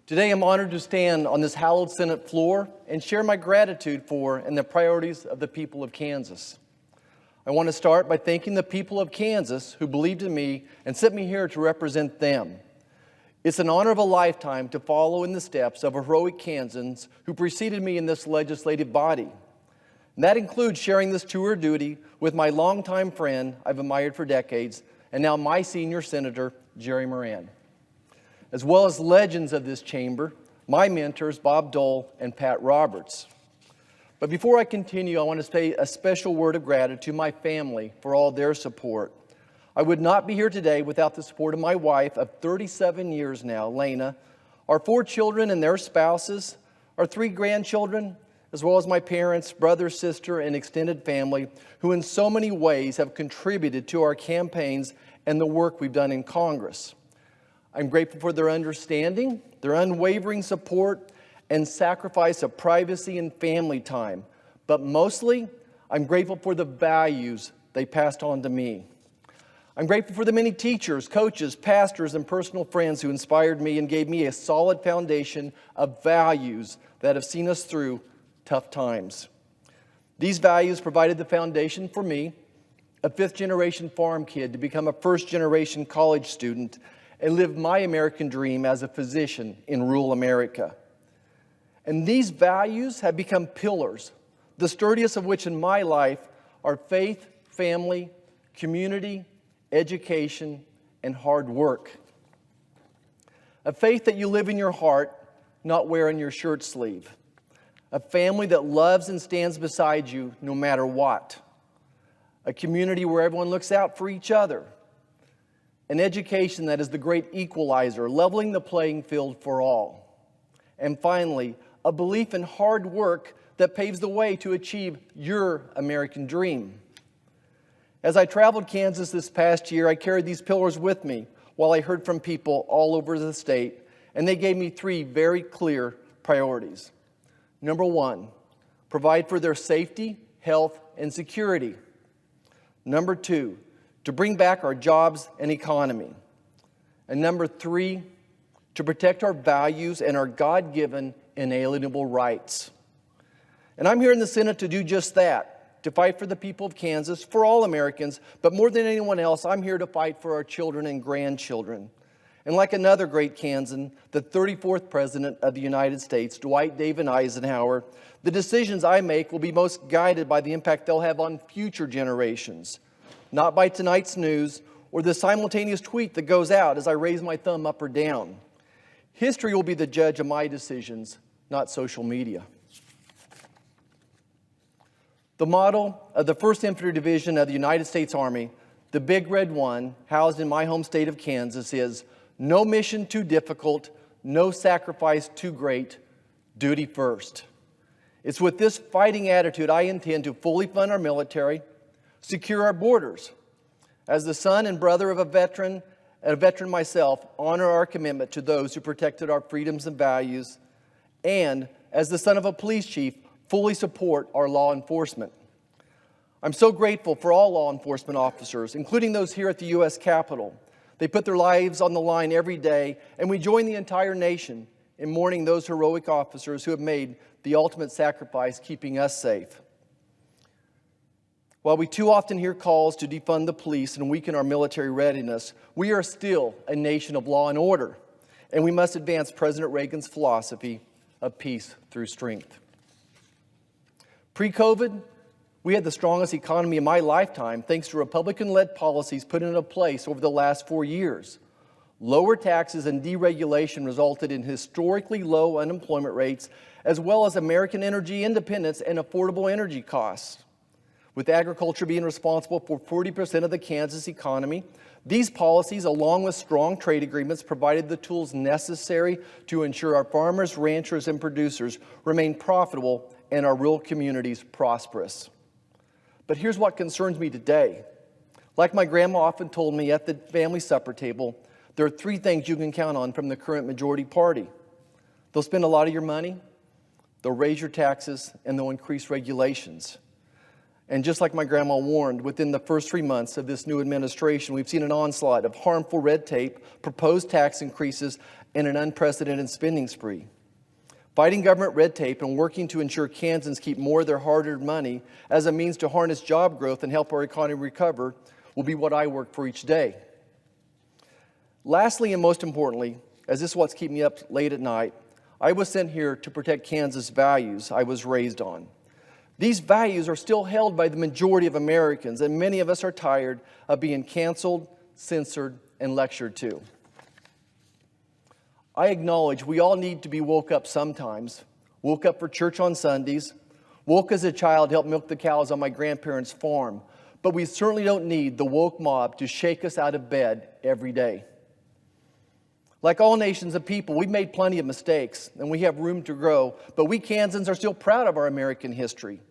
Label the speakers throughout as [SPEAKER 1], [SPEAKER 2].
[SPEAKER 1] Today I'm honored to stand on this hallowed Senate floor and share my gratitude for and the priorities of the people of Kansas. I want to start by thanking the people of Kansas who believed in me and sent me here to represent them. It's an honor of a lifetime to follow in the steps of heroic Kansans who preceded me in this legislative body. And that includes sharing this tour duty with my longtime friend I've admired for decades, and now my senior senator, Jerry Moran, as well as legends of this chamber, my mentors, Bob Dole and Pat Roberts. But before I continue, I want to say a special word of gratitude to my family for all their support. I would not be here today without the support of my wife of 37 years now, Lena, our 4 children and their spouses, our 3 grandchildren, as well as my parents, brother, sister, and extended family, who in so many ways have contributed to our campaigns and the work we've done in Congress. I'm grateful for their understanding, their unwavering support, and sacrifice of privacy and family time. But mostly, I'm grateful for the values they passed on to me. I'm grateful for the many teachers, coaches, pastors, and personal friends who inspired me and gave me a solid foundation of values that have seen us through tough times. These values provided the foundation for me, a 5th-generation farm kid, to become a 1st-generation college student and live my American dream as a physician in rural America. And these values have become pillars, the sturdiest of which in my life are faith, family, community, education, and hard work. A faith that you live in your heart, not wear on your shirt sleeve. A family that loves and stands beside you no matter what. A community where everyone looks out for each other. An education that is the great equalizer, leveling the playing field for all. And finally, a belief in hard work that paves the way to achieve your American dream. As I traveled Kansas this past year, I carried these pillars with me while I heard from people all over the state, and they gave me 3 very clear priorities. Number 1, provide for their safety, health, and security. Number 2, to bring back our jobs and economy. And number 3, to protect our values and our God-given inalienable rights. And I'm here in the Senate to do just that, to fight for the people of Kansas, for all Americans, but more than anyone else, I'm here to fight for our children and grandchildren. And like another great Kansan, the 34th President of the United States, Dwight David Eisenhower, the decisions I make will be most guided by the impact they'll have on future generations, not by tonight's news or the simultaneous tweet that goes out as I raise my thumb up or down. History will be the judge of my decisions, not social media. The motto of the 1st Infantry Division of the United States Army, the Big Red One, housed in my home state of Kansas, is no mission too difficult, no sacrifice too great, duty first. It's with this fighting attitude I intend to fully fund our military, secure our borders. As the son and brother of a veteran myself, honor our commitment to those who protected our freedoms and values, and as the son of a police chief, fully support our law enforcement. I'm so grateful for all law enforcement officers, including those here at the U.S. Capitol. They put their lives on the line every day, and we join the entire nation in mourning those heroic officers who have made the ultimate sacrifice keeping us safe. While we too often hear calls to defund the police and weaken our military readiness, we are still a nation of law and order, and we must advance President Reagan's philosophy of peace through strength. Pre-COVID, we had the strongest economy in my lifetime thanks to Republican-led policies put into place over the last 4 years. Lower taxes and deregulation resulted in historically low unemployment rates, as well as American energy independence and affordable energy costs. With agriculture being responsible for 40% of the Kansas economy, these policies, along with strong trade agreements, provided the tools necessary to ensure our farmers, ranchers, and producers remain profitable and our rural communities prosperous. But here's what concerns me today. Like my grandma often told me at the family supper table, there are 3 things you can count on from the current majority party. They'll spend a lot of your money, they'll raise your taxes, and they'll increase regulations. And just like my grandma warned, within the first 3 months of this new administration, we've seen an onslaught of harmful red tape, proposed tax increases, and an unprecedented spending spree. Fighting government red tape and working to ensure Kansans keep more of their hard-earned money as a means to harness job growth and help our economy recover will be what I work for each day. Lastly, and most importantly, as this is what's keeping me up late at night, I was sent here to protect Kansas values I was raised on. These values are still held by the majority of Americans, and many of us are tired of being canceled, censored, and lectured to. I acknowledge we all need to be woke up sometimes. Woke up for church on Sundays, woke as a child to help milk the cows on my grandparents' farm, but we certainly don't need the woke mob to shake us out of bed every day. Like all nations of people, we've made plenty of mistakes, and we have room to grow, but we Kansans are still proud of our American history.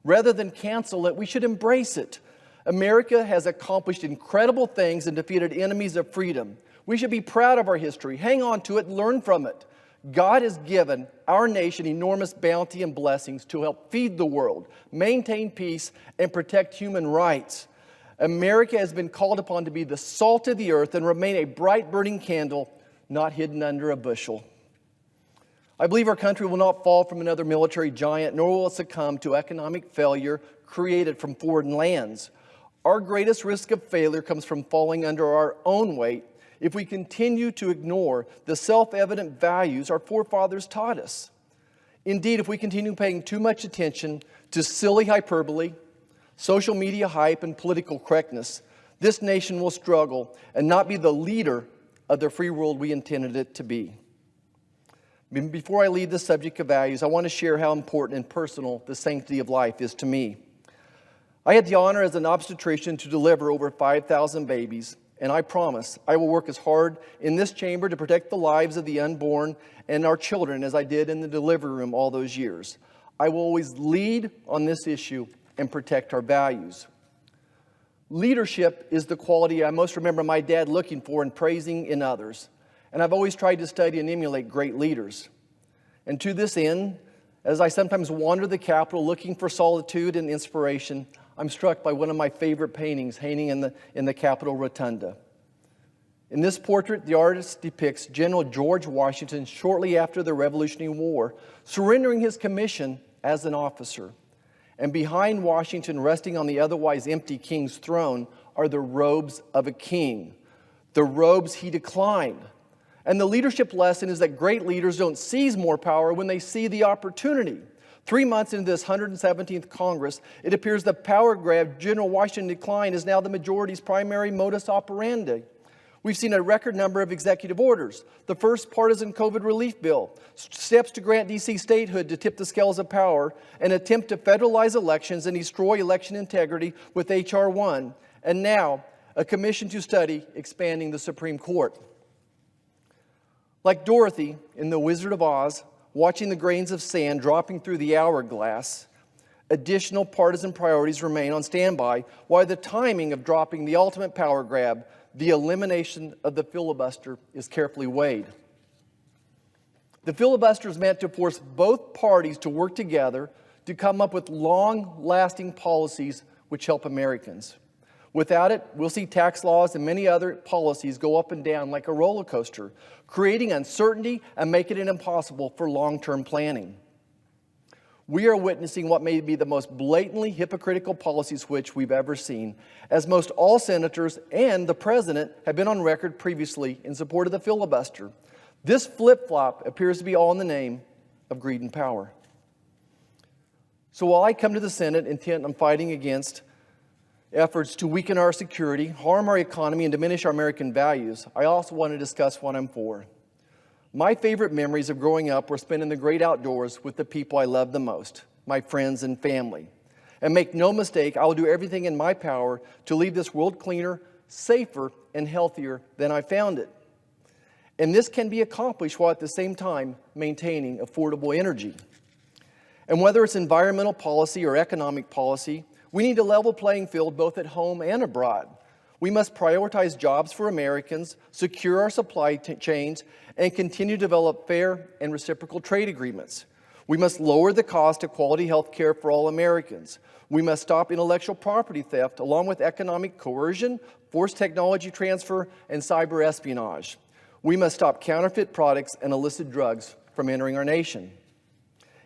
[SPEAKER 1] Rather than cancel it, we should embrace it. America has accomplished incredible things and defeated enemies of freedom. We should be proud of our history, hang on to it, and learn from it. God has given our nation enormous bounty and blessings to help feed the world, maintain peace, and protect human rights. America has been called upon to be the salt of the earth and remain a bright burning candle, not hidden under a bushel. I believe our country will not fall from another military giant, nor will it succumb to economic failure created from foreign lands. Our greatest risk of failure comes from falling under our own weight if we continue to ignore the self-evident values our forefathers taught us. Indeed, if we continue paying too much attention to silly hyperbole, social media hype, and political correctness, this nation will struggle and not be the leader of the free world we intended it to be. Before I leave the subject of values, I want to share how important and personal the sanctity of life is to me. I had the honor as an obstetrician to deliver over 5,000 babies, and I promise I will work as hard in this chamber to protect the lives of the unborn and our children as I did in the delivery room all those years. I will always lead on this issue and protect our values. Leadership is the quality I most remember my dad looking for and praising in others. And I've always tried to study and emulate great leaders. And to this end, as I sometimes wander the Capitol looking for solitude and inspiration, I'm struck by one of my favorite paintings hanging in the Capitol Rotunda. In this portrait, the artist depicts General George Washington shortly after the Revolutionary War, surrendering his commission as an officer. And behind Washington, resting on the otherwise empty king's throne, are the robes of a king, the robes he declined. And the leadership lesson is that great leaders don't seize more power when they see the opportunity. 3 months into this 117th Congress, it appears the power grab General Washington declined is now the majority's primary modus operandi. We've seen a record number of executive orders, the first partisan COVID relief bill, steps to grant D.C. statehood to tip the scales of power, an attempt to federalize elections and destroy election integrity with H.R. 1, and now a commission to study expanding the Supreme Court. Like Dorothy in The Wizard of Oz, watching the grains of sand dropping through the hourglass, additional partisan priorities remain on standby while the timing of dropping the ultimate power grab, the elimination of the filibuster, is carefully weighed. The filibuster is meant to force both parties to work together to come up with long-lasting policies which help Americans. Without it, we'll see tax laws and many other policies go up and down like a roller coaster, creating uncertainty and making it impossible for long-term planning. We are witnessing what may be the most blatantly hypocritical policy switch we've ever seen, as most all senators and the president have been on record previously in support of the filibuster. This flip-flop appears to be all in the name of greed and power. So while I come to the Senate intent on fighting against efforts to weaken our security, harm our economy, and diminish our American values, I also want to discuss what I'm for. My favorite memories of growing up were spent in the great outdoors with the people I love the most, my friends and family. And make no mistake, I will do everything in my power to leave this world cleaner, safer, and healthier than I found it. And this can be accomplished while at the same time maintaining affordable energy. And whether it's environmental policy or economic policy, we need a level playing field both at home and abroad. We must prioritize jobs for Americans, secure our supply chains, and continue to develop fair and reciprocal trade agreements. We must lower the cost of quality health care for all Americans. We must stop intellectual property theft along with economic coercion, forced technology transfer, and cyber espionage. We must stop counterfeit products and illicit drugs from entering our nation.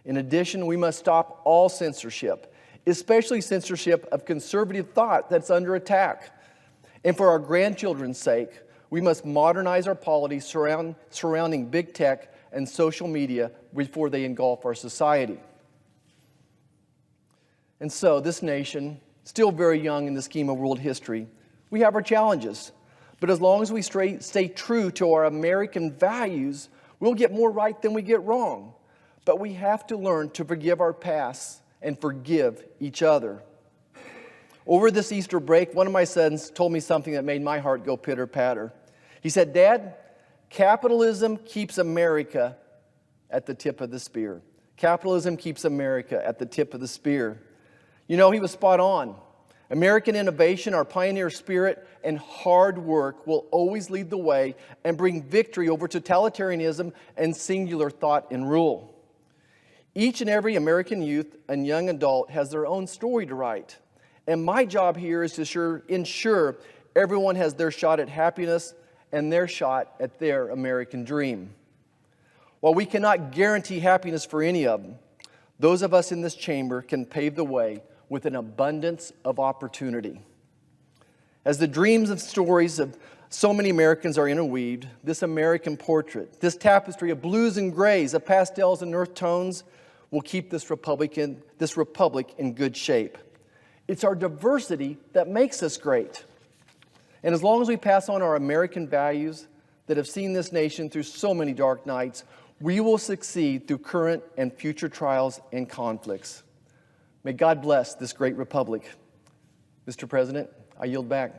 [SPEAKER 1] In addition, we must stop all censorship, especially censorship of conservative thought that's under attack. And for our grandchildren's sake, we must modernize our policies surrounding big tech and social media before they engulf our society. And so, this nation, still very young in the scheme of world history, we have our challenges. But as long as we stay true to our American values, we'll get more right than we get wrong. But we have to learn to forgive our past and forgive each other. Over this Easter break, one of my sons told me something that made my heart go pitter-patter. He said, "Dad, capitalism keeps America at the tip of the spear. Capitalism keeps America at the tip of the spear." You know, he was spot on. American innovation, our pioneer spirit, and hard work will always lead the way and bring victory over totalitarianism and singular thought and rule. Each and every American youth and young adult has their own story to write. And my job here is to ensure everyone has their shot at happiness and their shot at their American dream. While we cannot guarantee happiness for any of them, those of us in this chamber can pave the way with an abundance of opportunity. As the dreams and stories of so many Americans are interweaved, this American portrait, this tapestry of blues and grays, of pastels and earth tones, will keep this republic in good shape. It's our diversity that makes us great. And as long as we pass on our American values that have seen this nation through so many dark nights, we will succeed through current and future trials and conflicts. May God bless this great republic. Mr. President, I yield back.